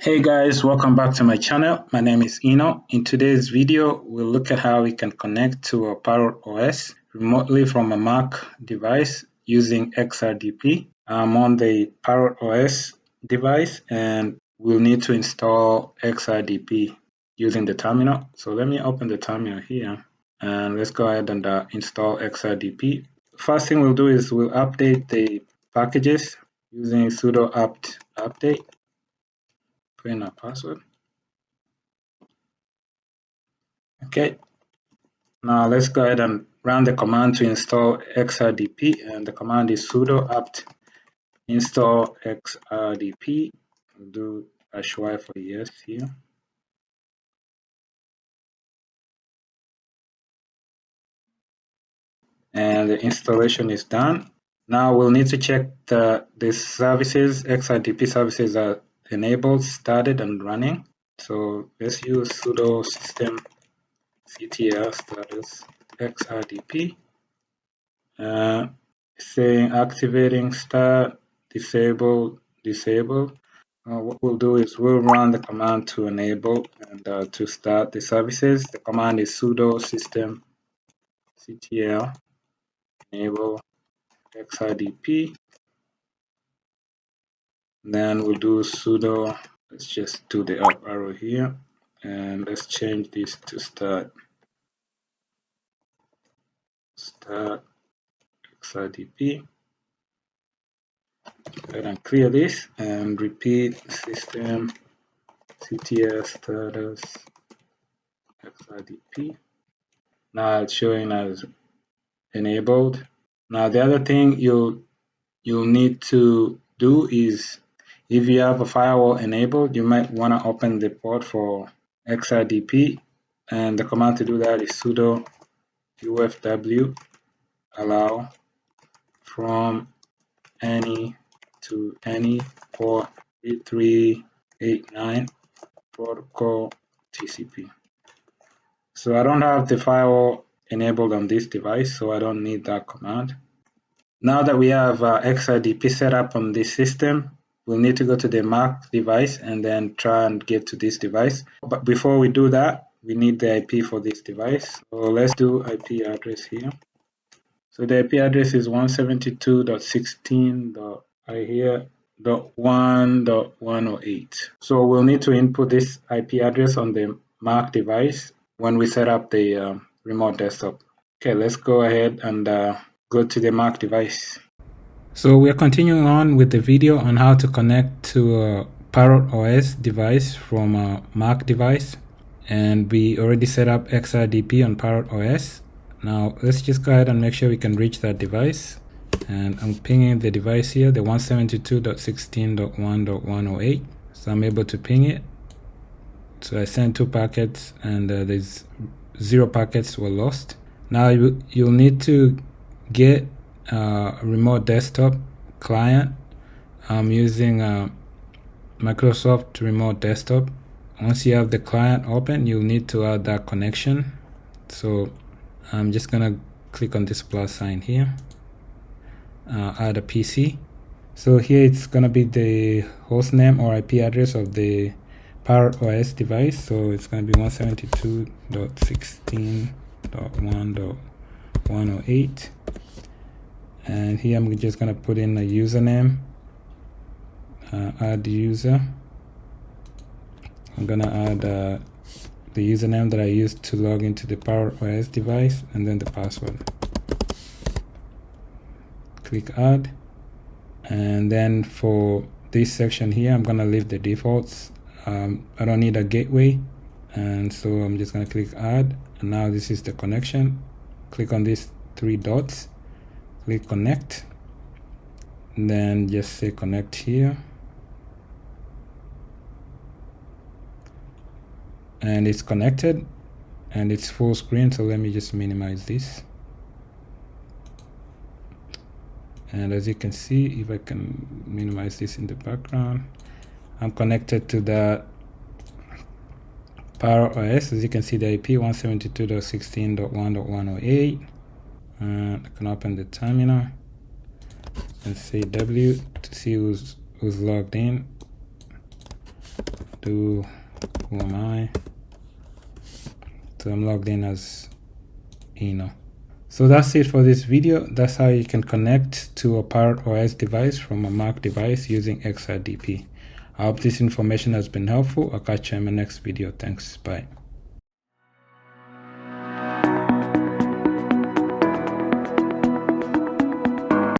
Hey guys, welcome back to my channel. My name is Eno. In today's video, we'll look at how we can connect to a ParrotOS remotely from a Mac device using XRDP. I'm on the ParrotOS device and we'll need to install XRDP using the terminal. So let me open the terminal here and let's go ahead and install XRDP. First thing we'll do is we'll update the packages using sudo apt update. Put in our password. Okay, now let's go ahead and run the command to install XRDP, and the command is sudo apt install XRDP. We'll do #y for yes here. And the installation is done. Now we'll need to check the services, XRDP services are enabled, started, and running. So let's use sudo system ctl status XRDP. Saying activating start, disable. What we'll do is we'll run the command to enable and to start the services. The command is sudo system ctl enable XRDP. Then we'll do sudo, let's just do the up arrow here and let's change this to start XRDP. Go ahead and clear this and repeat system ctl status XRDP. Now it's showing as enabled. Now the other thing you'll need to do is if you have a firewall enabled, you might want to open the port for XRDP, and the command to do that is sudo ufw allow from any to any port 8389 protocol TCP. So I don't have the firewall enabled on this device, so I don't need that command. Now that we have XRDP set up on this system, we'll need to go to the Mac device and then try and get to this device. But before we do that, we need the IP for this device. So let's do IP address here. So the IP address is 172.16.1.108. So we'll need to input this IP address on the Mac device when we set up the remote desktop. Okay, let's go ahead and go to the Mac device. So we're continuing on with the video on how to connect to a ParrotOS device from a Mac device, and we already set up XRDP on ParrotOS. Now let's just go ahead and make sure we can reach that device, and I'm pinging the device here, the 172.16.1.108. so I'm able to ping it. So I sent 2 packets and there's 0 packets were lost. Now you'll need to get a remote desktop client. I'm using Microsoft Remote Desktop. Once you have the client open, you'll need to add that connection. So I'm just gonna click on this plus sign here, add a PC. So here it's gonna be the host name or IP address of the ParrotOS device. So it's gonna be 172.16.1.108. And here I'm just gonna put in a username, add user. I'm gonna add the username that I used to log into the ParrotOS device, and then the password. Click add, and then for this section here, I'm gonna leave the defaults. I don't need a gateway, and so I'm just gonna click add, and now this is the connection. Click on these 3 dots, click connect, and then just say connect here. And it's connected and it's full screen, so let me just minimize this. And as you can see, if I can minimize this in the background, I'm connected to the ParrotOS. As you can see, the IP 172.16.1.108. I can open the terminal and say W to see who's logged in. who am I? So I'm logged in as Eno. So that's it for this video. That's how you can connect to a ParrotOS device from a Mac device using XRDP. I hope this information has been helpful. I'll catch you in my next video. Thanks. Bye.